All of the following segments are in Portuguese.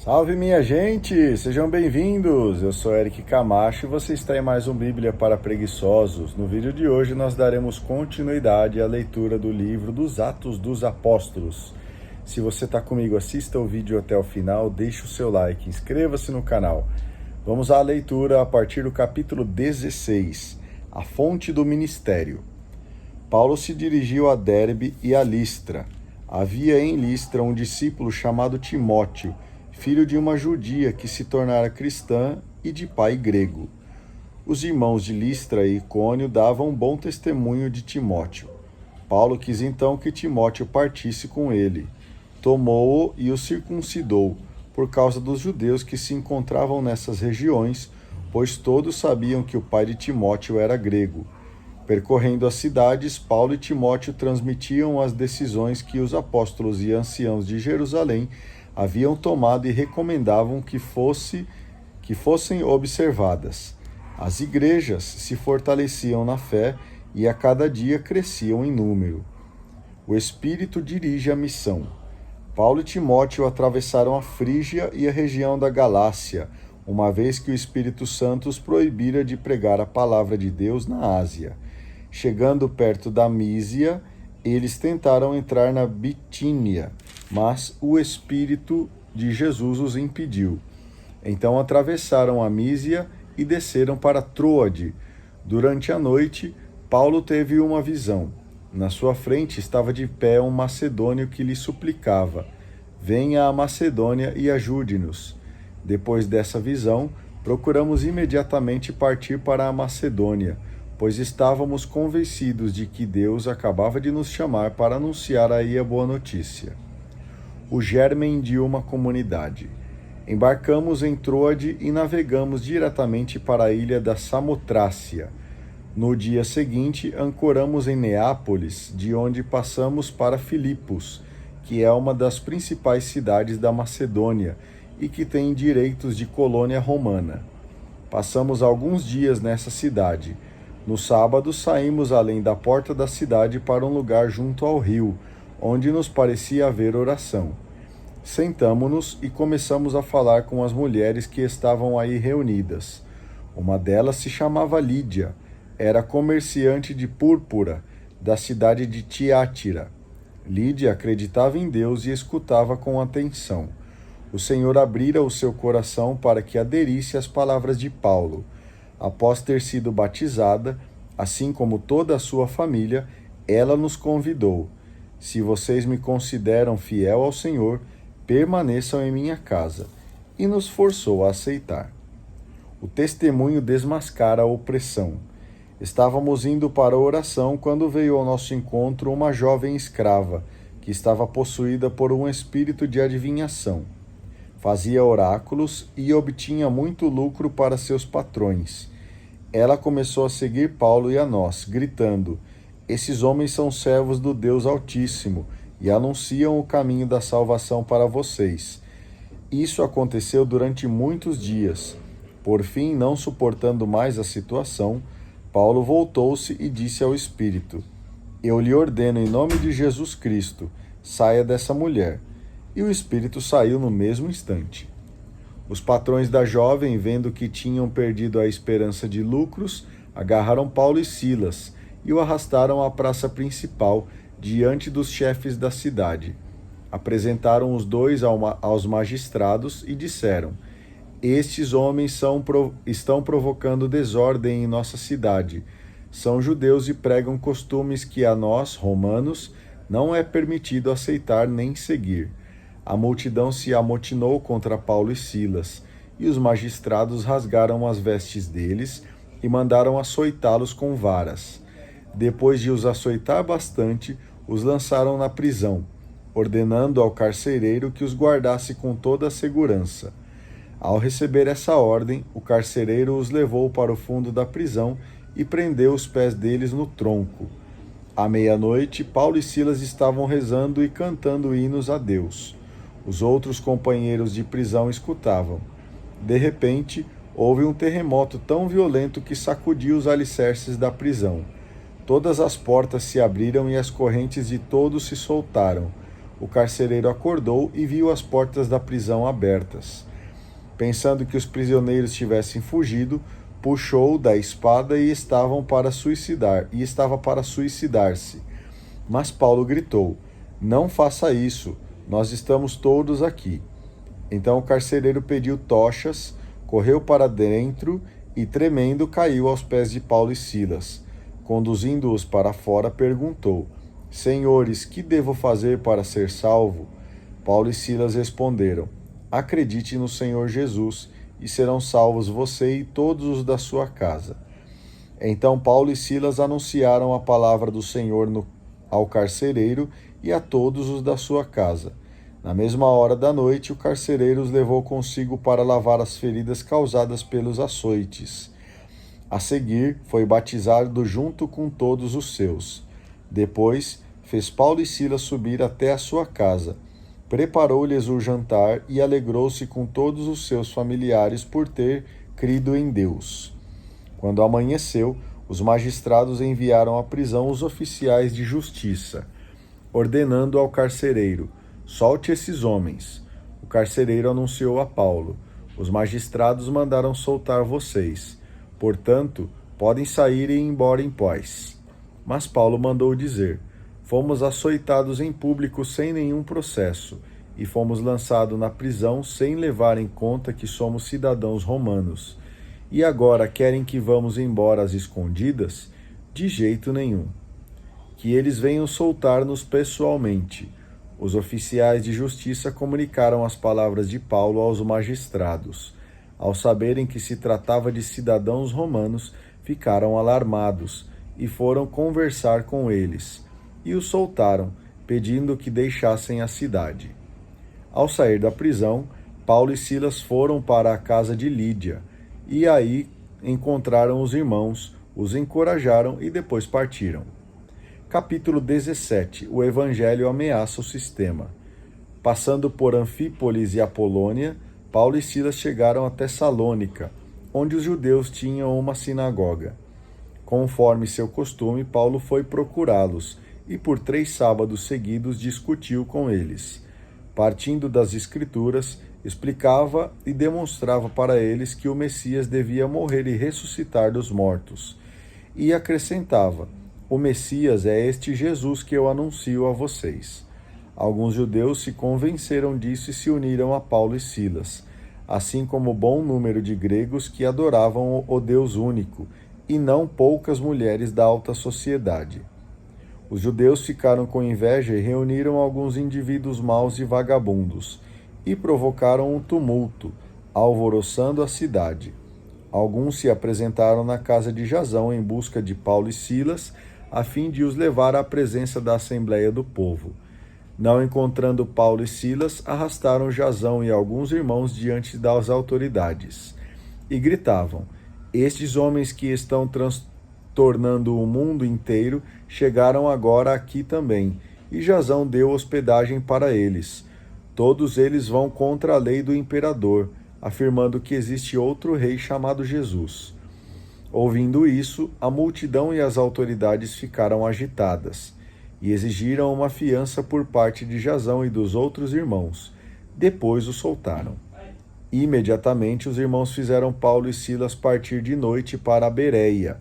Salve minha gente, sejam bem-vindos, eu sou Eric Camacho e você está em mais um Bíblia para Preguiçosos. No vídeo de hoje nós daremos continuidade à leitura do livro dos Atos dos Apóstolos. Se você está comigo, assista o vídeo até o final, deixe o seu like, inscreva-se no canal. Vamos à leitura a partir do capítulo 16, a fonte do ministério. Paulo se dirigiu a Derbe e a Listra. Havia em Listra um discípulo chamado Timóteo, filho de uma judia que se tornara cristã e de pai grego. Os irmãos de Listra e Icônio davam bom testemunho de Timóteo. Paulo quis então que Timóteo partisse com ele. Tomou-o e o circuncidou, por causa dos judeus que se encontravam nessas regiões, pois todos sabiam que o pai de Timóteo era grego. Percorrendo as cidades, Paulo e Timóteo transmitiam as decisões que os apóstolos e anciãos de Jerusalém haviam tomado e recomendavam que fossem observadas. As igrejas se fortaleciam na fé e a cada dia cresciam em número. O Espírito dirige a missão. Paulo e Timóteo atravessaram a Frígia e a região da Galácia, uma vez que o Espírito Santo os proibira de pregar a palavra de Deus na Ásia. Chegando perto da Mísia, eles tentaram entrar na Bitínia, mas o Espírito de Jesus os impediu. Então atravessaram a Mísia e desceram para Troade. Durante a noite, Paulo teve uma visão. Na sua frente estava de pé um macedônio que lhe suplicava: venha à Macedônia e ajude-nos. Depois dessa visão, procuramos imediatamente partir para a Macedônia, pois estávamos convencidos de que Deus acabava de nos chamar para anunciar aí a boa notícia. O germen de uma comunidade. Embarcamos em Troade e navegamos diretamente para a ilha da Samotrácia. No dia seguinte, ancoramos em Neápolis, de onde passamos para Filipos, que é uma das principais cidades da Macedônia e que tem direitos de colônia romana. Passamos alguns dias nessa cidade. No sábado, saímos além da porta da cidade para um lugar junto ao rio, onde nos parecia haver oração. Sentamo-nos e começamos a falar com as mulheres que estavam aí reunidas. Uma delas se chamava Lídia, era comerciante de púrpura, da cidade de Tiátira. Lídia acreditava em Deus e escutava com atenção. O Senhor abrira o seu coração para que aderisse às palavras de Paulo. Após ter sido batizada, assim como toda a sua família, ela nos convidou: se vocês me consideram fiel ao Senhor, permaneçam em minha casa, e nos forçou a aceitar. O testemunho desmascara a opressão. Estávamos indo para a oração quando veio ao nosso encontro uma jovem escrava, que estava possuída por um espírito de adivinhação. Fazia oráculos e obtinha muito lucro para seus patrões. Ela começou a seguir Paulo e a nós, gritando: esses homens são servos do Deus Altíssimo e anunciam o caminho da salvação para vocês. Isso aconteceu durante muitos dias. Por fim, não suportando mais a situação, Paulo voltou-se e disse ao Espírito: eu lhe ordeno em nome de Jesus Cristo, saia dessa mulher. E o Espírito saiu no mesmo instante. Os patrões da jovem, vendo que tinham perdido a esperança de lucros, agarraram Paulo e Silas e o arrastaram à praça principal, diante dos chefes da cidade. Apresentaram os dois aos magistrados e disseram: estes homens estão provocando desordem em nossa cidade. São judeus e pregam costumes que a nós, romanos, não é permitido aceitar nem seguir. A multidão se amotinou contra Paulo e Silas, e os magistrados rasgaram as vestes deles e mandaram açoitá-los com varas. Depois de os açoitar bastante, os lançaram na prisão, ordenando ao carcereiro que os guardasse com toda a segurança. Ao receber essa ordem, o carcereiro os levou para o fundo da prisão e prendeu os pés deles no tronco. À meia-noite, Paulo e Silas estavam rezando e cantando hinos a Deus. Os outros companheiros de prisão escutavam. De repente, houve um terremoto tão violento que sacudiu os alicerces da prisão. Todas as portas se abriram e as correntes de todos se soltaram. o carcereiro acordou e viu as portas da prisão abertas. Pensando que os prisioneiros tivessem fugido, puxou da espada e estava para suicidar-se. Mas Paulo gritou: "Não faça isso, nós estamos todos aqui." Então o carcereiro pediu tochas, correu para dentro e, tremendo, caiu aos pés de Paulo e Silas. Conduzindo-os para fora, perguntou: "Senhores, que devo fazer para ser salvo?" Paulo e Silas responderam: "Acredite no Senhor Jesus, e serão salvos você e todos os da sua casa." Então Paulo e Silas anunciaram a palavra do Senhor ao carcereiro e a todos os da sua casa. Na mesma hora da noite, o carcereiro os levou consigo para lavar as feridas causadas pelos açoites. A seguir, foi batizado junto com todos os seus. Depois, fez Paulo e Silas subir até a sua casa. Preparou-lhes o jantar e alegrou-se com todos os seus familiares por ter crido em Deus. Quando amanheceu, os magistrados enviaram à prisão os oficiais de justiça, ordenando ao carcereiro: "Solte esses homens." O carcereiro anunciou a Paulo: "Os magistrados mandaram soltar vocês. Portanto, podem sair e ir embora em paz." Mas Paulo mandou dizer: "Fomos açoitados em público sem nenhum processo, e fomos lançados na prisão sem levar em conta que somos cidadãos romanos. E agora querem que vamos embora às escondidas? De jeito nenhum. Que eles venham soltar-nos pessoalmente." Os oficiais de justiça comunicaram as palavras de Paulo aos magistrados. Ao saberem que se tratava de cidadãos romanos, ficaram alarmados e foram conversar com eles, e os soltaram, pedindo que deixassem a cidade. Ao sair da prisão, Paulo e Silas foram para a casa de Lídia, e aí encontraram os irmãos, os encorajaram e depois partiram. Capítulo 17. O Evangelho ameaça o sistema. Passando por Anfípolis e Apolônia, Paulo e Silas chegaram a Tessalônica, onde os judeus tinham uma sinagoga. Conforme seu costume, Paulo foi procurá-los e por 3 sábados seguidos discutiu com eles. Partindo das Escrituras, explicava e demonstrava para eles que o Messias devia morrer e ressuscitar dos mortos. E acrescentava: "O Messias é este Jesus que eu anuncio a vocês." Alguns judeus se convenceram disso e se uniram a Paulo e Silas, assim como bom número de gregos que adoravam o Deus único, e não poucas mulheres da alta sociedade. Os judeus ficaram com inveja e reuniram alguns indivíduos maus e vagabundos, e provocaram um tumulto, alvoroçando a cidade. Alguns se apresentaram na casa de Jasão em busca de Paulo e Silas, a fim de os levar à presença da Assembleia do povo. Não encontrando Paulo e Silas, arrastaram Jasão e alguns irmãos diante das autoridades, e gritavam: "Estes homens que estão transtornando o mundo inteiro chegaram agora aqui também, e Jasão deu hospedagem para eles. Todos eles vão contra a lei do imperador, afirmando que existe outro rei chamado Jesus." Ouvindo isso, a multidão e as autoridades ficaram agitadas e exigiram uma fiança por parte de Jasão e dos outros irmãos. Depois o soltaram. Imediatamente os irmãos fizeram Paulo e Silas partir de noite para a Bereia.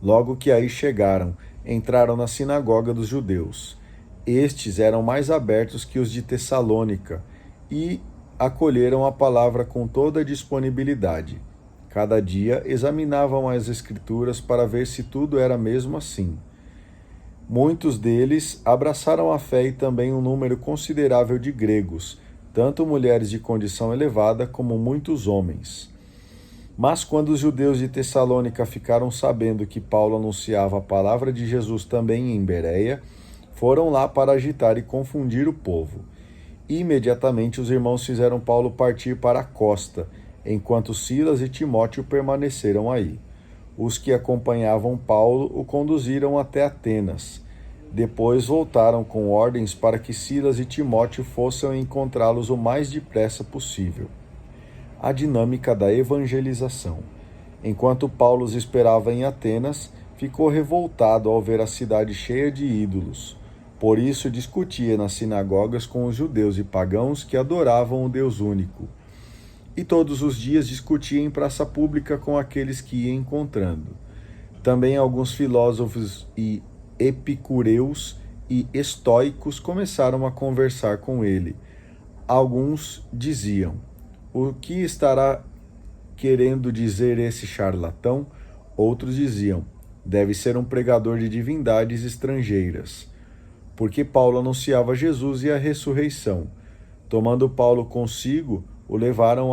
Logo que aí chegaram, entraram na sinagoga dos judeus. Estes eram mais abertos que os de Tessalônica e acolheram a palavra com toda a disponibilidade. Cada dia examinavam as Escrituras para ver se tudo era mesmo assim. Muitos deles abraçaram a fé e também um número considerável de gregos, tanto mulheres de condição elevada como muitos homens. Mas quando os judeus de Tessalônica ficaram sabendo que Paulo anunciava a palavra de Jesus também em Bereia, foram lá para agitar e confundir o povo. Imediatamente os irmãos fizeram Paulo partir para a costa, enquanto Silas e Timóteo permaneceram aí. Os que acompanhavam Paulo o conduziram até Atenas. Depois voltaram com ordens para que Silas e Timóteo fossem encontrá-los o mais depressa possível. A dinâmica da evangelização. Enquanto Paulo os esperava em Atenas, ficou revoltado ao ver a cidade cheia de ídolos. Por isso discutia nas sinagogas com os judeus e pagãos que adoravam o Deus único. E todos os dias discutia em praça pública com aqueles que ia encontrando. Também alguns filósofos e epicureus e estoicos começaram a conversar com ele. Alguns diziam: o que estará querendo dizer esse charlatão? Outros diziam: deve ser um pregador de divindades estrangeiras, porque Paulo anunciava Jesus e a ressurreição. Tomando Paulo consigo, o levaram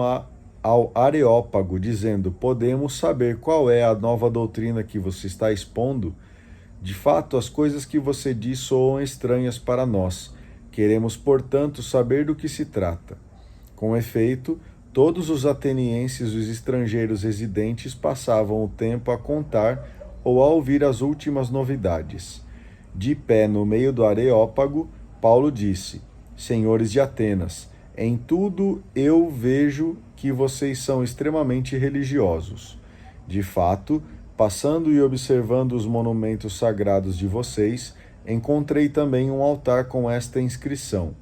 ao Areópago, dizendo: podemos saber qual é a nova doutrina que você está expondo? De fato, as coisas que você diz soam estranhas para nós. Queremos, portanto, saber do que se trata. Com efeito, todos os atenienses e os estrangeiros residentes passavam o tempo a contar ou a ouvir as últimas novidades. De pé no meio do Areópago, Paulo disse: senhores de Atenas, em tudo eu vejo que vocês são extremamente religiosos. De fato, passando e observando os monumentos sagrados de vocês, encontrei também um altar com esta inscrição: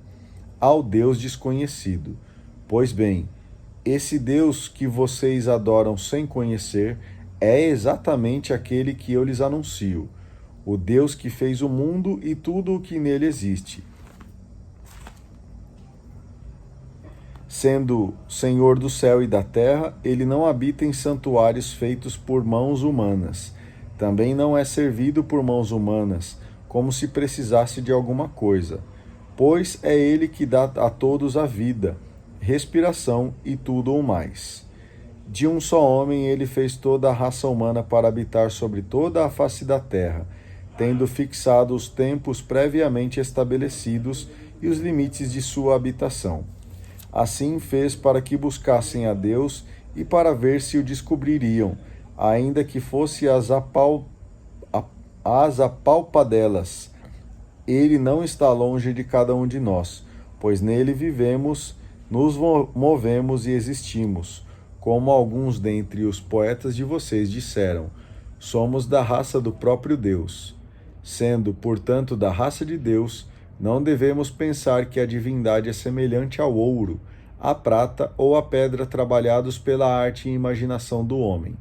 ao Deus desconhecido. Pois bem, esse Deus que vocês adoram sem conhecer é exatamente aquele que eu lhes anuncio, o Deus que fez o mundo e tudo o que nele existe. Sendo Senhor do céu e da terra, ele não habita em santuários feitos por mãos humanas. Também não é servido por mãos humanas, como se precisasse de alguma coisa, pois é ele que dá a todos a vida, respiração e tudo o mais. De um só homem ele fez toda a raça humana para habitar sobre toda a face da terra, tendo fixado os tempos previamente estabelecidos e os limites de sua habitação. Assim fez para que buscassem a Deus e para ver se o descobririam, ainda que fosse às apalpadelas. Ele não está longe de cada um de nós, pois nele vivemos, nos movemos e existimos. Como alguns dentre os poetas de vocês disseram, somos da raça do próprio Deus. Sendo, portanto, da raça de Deus, não devemos pensar que a divindade é semelhante ao ouro, à prata ou à pedra trabalhados pela arte e imaginação do homem.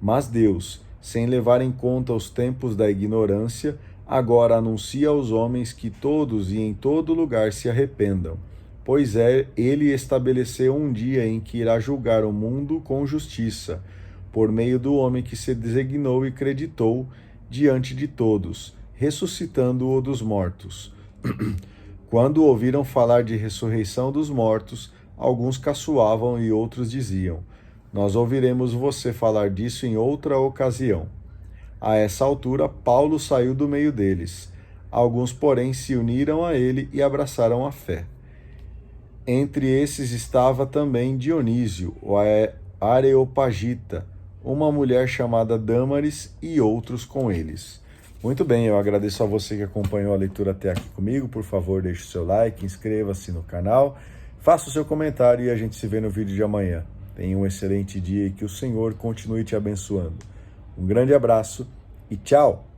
Mas Deus, sem levar em conta os tempos da ignorância, agora anuncia aos homens que todos e em todo lugar se arrependam, pois ele estabeleceu um dia em que irá julgar o mundo com justiça, por meio do homem que se designou e creditou diante de todos, ressuscitando-o dos mortos. Quando ouviram falar de ressurreição dos mortos, alguns caçoavam e outros diziam: nós ouviremos você falar disso em outra ocasião. A essa altura, Paulo saiu do meio deles. Alguns, porém, se uniram a ele e abraçaram a fé. Entre esses estava também Dionísio, o Areopagita, uma mulher chamada Dâmaris e outros com eles. Muito bem, eu agradeço a você que acompanhou a leitura até aqui comigo. Por favor, deixe o seu like, inscreva-se no canal, faça o seu comentário e a gente se vê no vídeo de amanhã. Tenha um excelente dia e que o Senhor continue te abençoando. Um grande abraço e tchau!